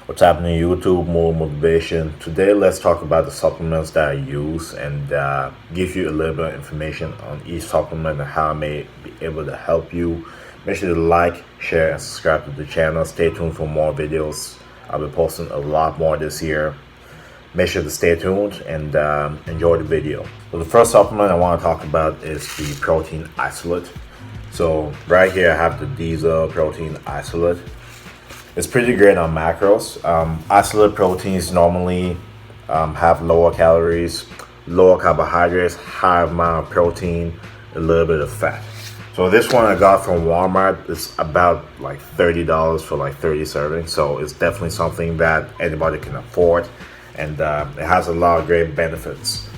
What's happening YouTube, more motivation. Today let's talk about the supplements that I use and give you a little bit of information on each supplement and how I may be able to help you. Make sure to like, share, and subscribe to the channel. Stay tuned for more videos. I'll be posting a lot more this year. Make sure to stay tuned and enjoy the video. So the first supplement I want to talk about is the protein isolate. So right here I have the diesel protein isolate. It's pretty great on macros. Isolate proteins normally have lower calories, lower carbohydrates, high amount of protein, a little bit of fat. So this one I got from Walmart. It's about like $30 for like 30 servings. So it's definitely something that anybody can afford, and it has a lot of great benefits.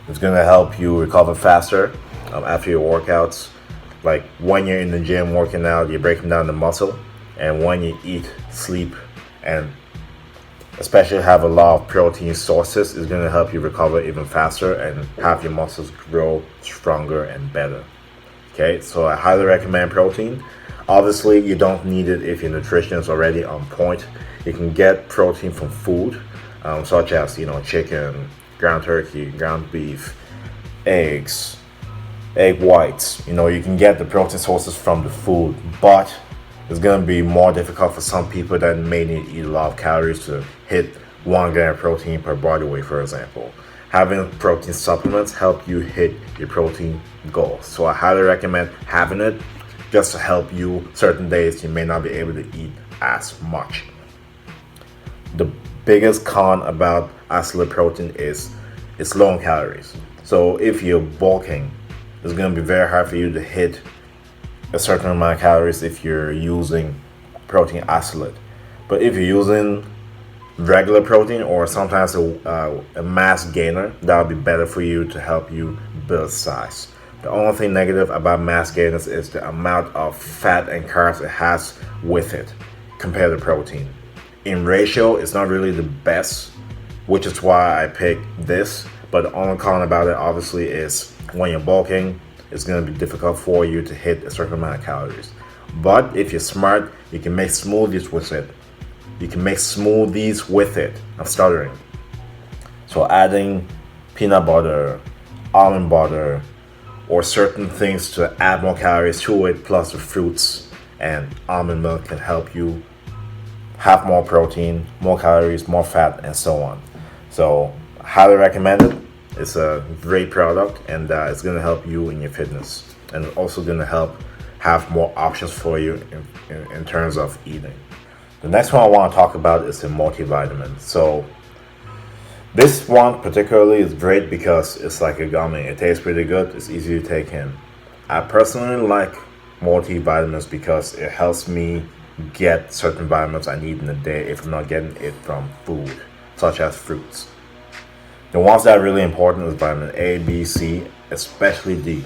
It's gonna help you recover faster after your workouts. Like when you're in the gym working out, you're breaking down the muscle. And when you eat, sleep, and especially have a lot of protein sources, is going to help you recover even faster and have your muscles grow stronger and better. Okay, so I highly recommend protein. Obviously, you don't need it if your nutrition is already on point. You can get protein from food, such as chicken, ground turkey, ground beef, eggs, egg whites. You can get the protein sources from the food, but it's going to be more difficult for some people that may need to eat a lot of calories to hit 1 gram of protein per body weight, for example. Having protein supplements help you hit your protein goals. So I highly recommend having it just to help you certain days you may not be able to eat as much. The biggest con about isolate protein is it's low in calories. So if you're bulking, it's going to be very hard for you to hit a certain amount of calories if you're using protein isolate. But if you're using regular protein or sometimes a mass gainer, that would be better for you to help you build size. The only thing negative about mass gainers is the amount of fat and carbs it has with it compared to protein. In ratio, it's not really the best, which is why I picked this. But the only con about it obviously is when you're bulking, it's going to be difficult for you to hit a certain amount of calories. But if you're smart, you can make smoothies with it. I'm stuttering. So adding peanut butter, almond butter, or certain things to add more calories to it, plus the fruits and almond milk can help you have more protein, more calories, more fat, and so on. So highly recommend it. It's a great product, and it's going to help you in your fitness, and also going to help have more options for you in terms of eating. The next one I want to talk about is the multivitamin. So this one particularly is great because it's like a gummy. It tastes pretty good. It's easy to take in. I personally like multivitamins because it helps me get certain vitamins I need in a day if I'm not getting it from food, such as fruits. The ones that are really important is vitamin A, B, C, especially D.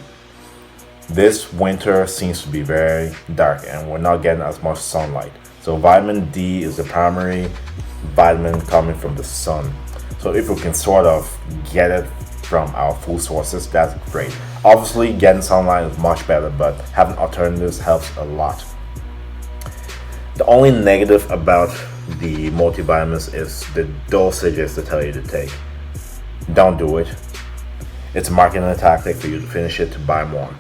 This winter seems to be very dark and we're not getting as much sunlight. So vitamin D is the primary vitamin coming from the sun. So if we can sort of get it from our food sources, that's great. Obviously, getting sunlight is much better, but having alternatives helps a lot. The only negative about the multivitamins is the dosages they tell you to take. Don't do it. It's a marketing tactic for you to finish it to buy more.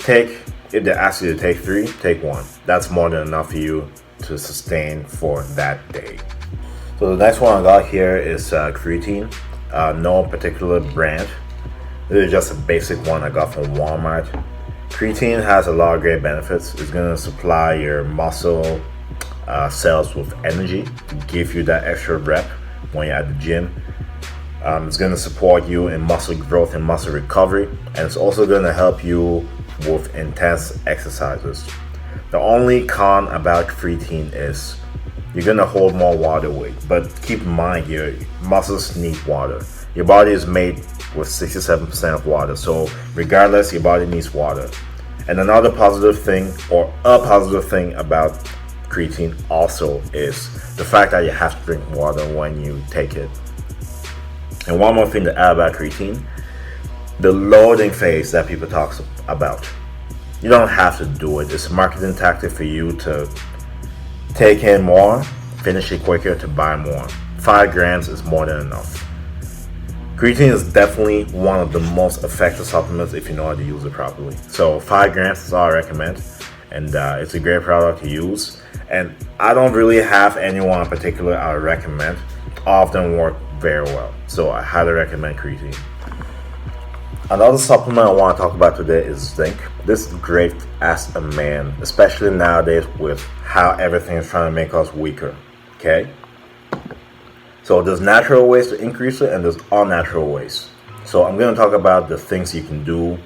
If they ask you to take 3, take 1. That's more than enough for you to sustain for that day. So the next one I got here is creatine. No particular brand. This is just a basic one I got from Walmart. Creatine has a lot of great benefits. It's going to supply your muscle cells with energy to give you that extra rep when you're at the gym. It's going to support you in muscle growth and muscle recovery, and it's also going to help you with intense exercises. The only con about creatine is you're going to hold more water weight, but keep in mind your muscles need water. Your body is made with 67% of water, so regardless, your body needs water. And another positive thing, or a positive thing about creatine also is the fact that you have to drink water when you take it. And one more thing to add about creatine, the loading phase that people talk about. You don't have to do it. It's a marketing tactic for you to take in more finish it quicker, to buy more. 5 grams is more than enough. Creatine is definitely one of the most effective supplements if you know how to use it properly. So 5 grams is all I recommend, and it's a great product to use. And I don't really have anyone in particular I would recommend. All of them work very well, so I highly recommend creatine. Another supplement I want to talk about today is zinc. This is great as a man, especially nowadays with how everything is trying to make us weaker. Okay? So there's natural ways to increase it and there's unnatural ways. So I'm going to talk about the things you can do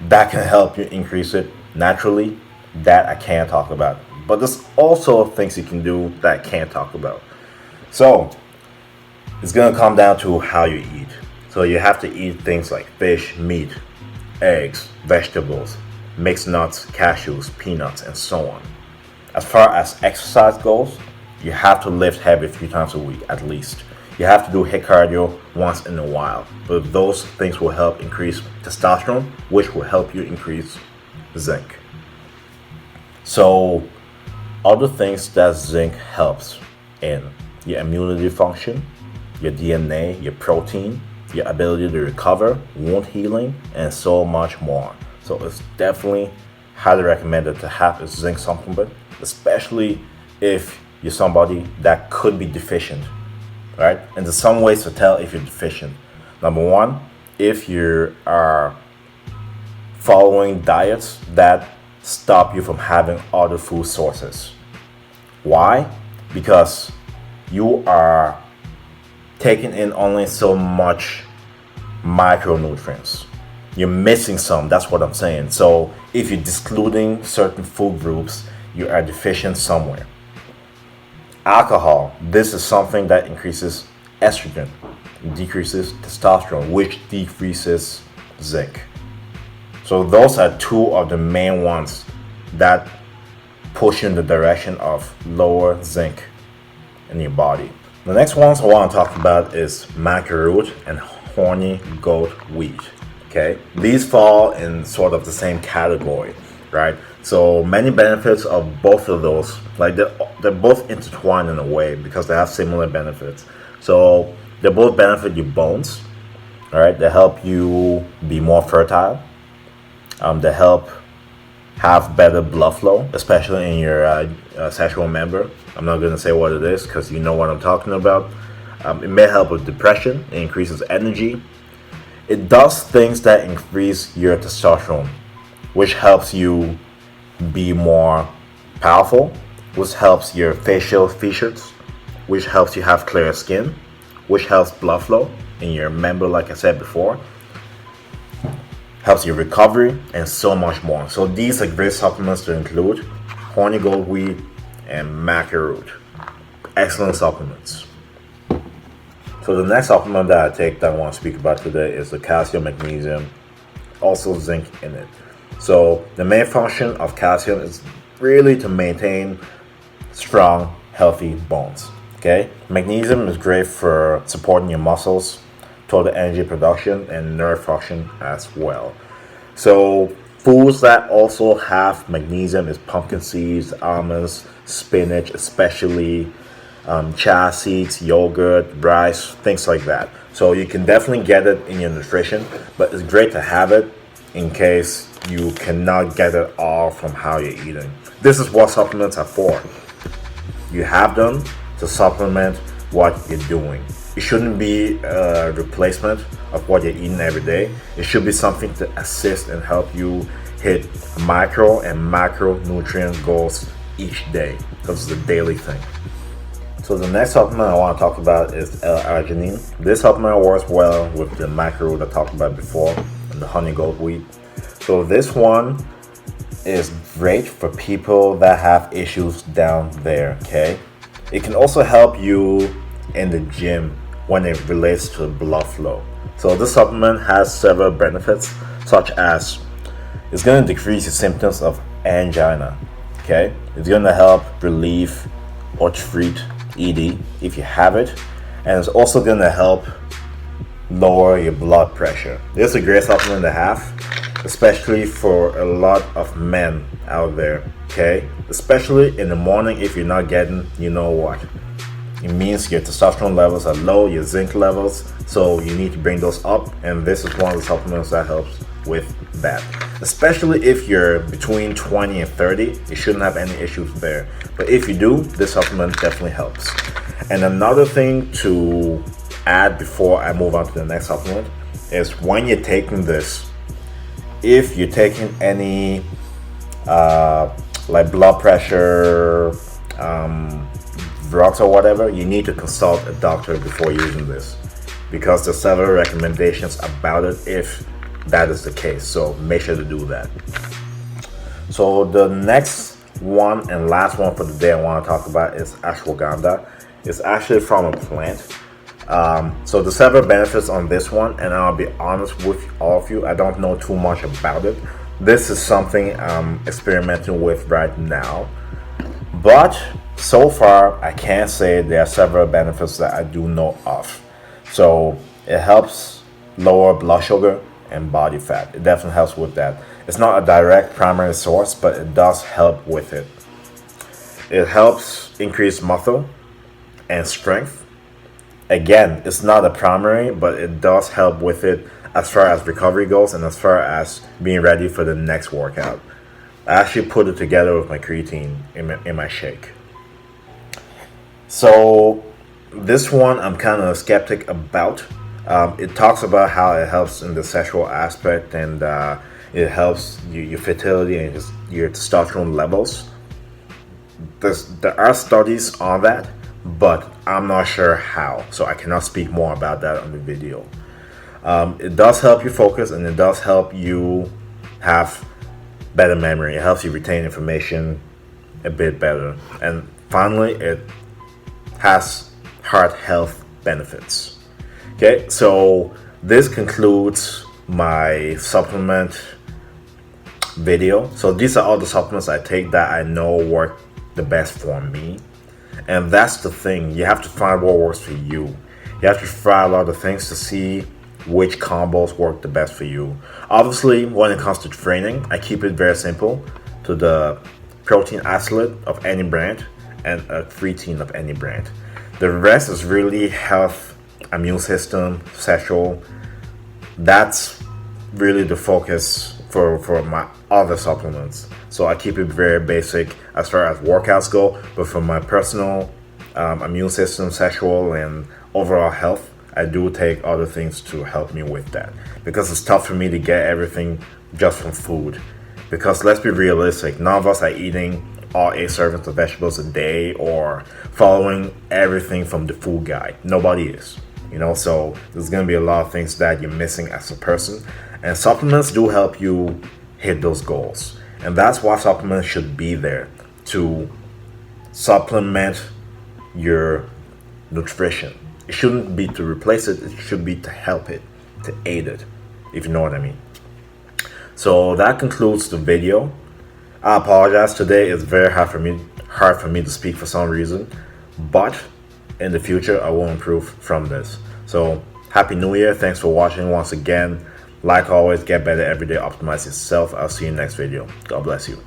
that can help you increase it naturally that I can't talk about. But there's also things you can do that I can't talk about. So it's going to come down to how you eat. So you have to eat things like fish, meat, eggs, vegetables, mixed nuts, cashews, peanuts, and so on. As far as exercise goes, you have to lift heavy 3 times a week at least. You have to do HIIT cardio once in a while. But those things will help increase testosterone, which will help you increase zinc. So other things that zinc helps in: your immunity function, your DNA, your protein, your ability to recover, wound healing, and so much more. So it's definitely highly recommended to have a zinc supplement, especially if you're somebody that could be deficient, right? And there's some ways to tell if you're deficient. Number one, if you are following diets that stop you from having other food sources. Why? Because you are taking in only so much micronutrients. You're missing some, that's what I'm saying. So if you're excluding certain food groups, you are deficient somewhere. Alcohol, this is something that increases estrogen, decreases testosterone, which decreases zinc. So those are 2 of the main ones that push you in the direction of lower zinc in your body. The next ones I want to talk about is maca root and horny goat wheat. Okay, these fall in sort of the same category, right? So many benefits of both of those, like they're both intertwined in a way because they have similar benefits. So they both benefit your bones, all right? They help you be more fertile. They help have better blood flow, especially in your sexual member. I'm not going to say what it is because you know what I'm talking about. It may help with depression. It increases energy. It does things that increase your testosterone, which helps you be more powerful, which helps your facial features, which helps you have clearer skin, which helps blood flow in your member, like I said before, helps your recovery, and so much more. So these are great supplements to include: horny goat wheat and maca root. Excellent supplements. So the next supplement that I take that I want to speak about today is the calcium, magnesium, also zinc in it. So the main function of calcium is really to maintain strong, healthy bones. Okay, magnesium is great for supporting your muscles, total energy production, and nerve function as well. So foods that also have magnesium is pumpkin seeds, almonds, spinach, especially chia seeds, yogurt, rice, things like that. So you can definitely get it in your nutrition, but it's great to have it in case you cannot get it all from how you're eating. This is what supplements are for. You have them to supplement what you're doing. It shouldn't be a replacement of what you're eating every day. It should be something to assist and help you hit micro and macronutrient goals each day, because it's a daily thing. So the next supplement I want to talk about is L-arginine. This supplement works well with the maca root I talked about before and the honey goat wheat. So this one is great for people that have issues down there, okay? It can also help you in the gym when it relates to blood flow. So this supplement has several benefits, such as it's going to decrease the symptoms of angina, okay? It's going to help relieve or treat ED if you have it, and it's also going to help lower your blood pressure. This is a great supplement to have. especially for a lot of men out there. Okay, especially in the morning. If you're not getting, you know what, it means your testosterone levels are low, your zinc levels, so you need to bring those up, and this is one of the supplements that helps with that. Especially if you're between 20 and 30, you shouldn't have any issues there. But if you do, this supplement definitely helps. And another thing to add before I move on to the next supplement is when you're taking this, if you're taking any like blood pressure, drugs or whatever, you need to consult a doctor before using this, because there's several recommendations about it if that is the case. So make sure to do that. So the next one and last one for the day I want to talk about is ashwagandha. It's actually from a plant. So the several benefits on this one, and I'll be honest with all of you, I don't know too much about it. This is something I'm experimenting with right now, but so far I can't say there are several benefits that I do know of. So it helps lower blood sugar and body fat. It definitely helps with that. It's not a direct primary source, but it does help with it. It helps increase muscle and strength. Again, it's not a primary, but it does help with it as far as recovery goes and as far as being ready for the next workout. I actually put it together with my creatine in my shake. So this one I'm kind of skeptic about. It talks about how it helps in the sexual aspect, and it helps your fertility and your testosterone levels. There are studies on that, but I'm not sure how, so I cannot speak more about that on the video. It does help you focus, and it does help you have better memory. It helps you retain information a bit better. And finally, it has heart health benefits. Okay, so this concludes my supplement video. So these are all the supplements I take that I know work the best for me. And that's the thing, you have to find what works for you. You have to try a lot of things to see which combos work the best for you. Obviously, when it comes to training, I keep it very simple to the protein isolate of any brand and a creatine of any brand. The rest is really health, immune system, sexual. That's really the focus for my other supplements. So I keep it very basic as far as workouts go, but for my personal immune system, sexual, and overall health, I do take other things to help me with that, because it's tough for me to get everything just from food. Because let's be realistic, none of us are eating all 8 servings of vegetables a day or following everything from the food guide. Nobody is, so there's going to be a lot of things that you're missing as a person, and supplements do help you hit those goals. And that's why supplements should be there, to supplement your nutrition. It shouldn't be to replace it, it should be to help it, to aid it, if you know what I mean. So that concludes the video. I apologize, today is very hard for me to speak for some reason, but in the future I will improve from this. So happy new year, thanks for watching once again. Like always, get better every day, optimize yourself. I'll see you next video. God bless you.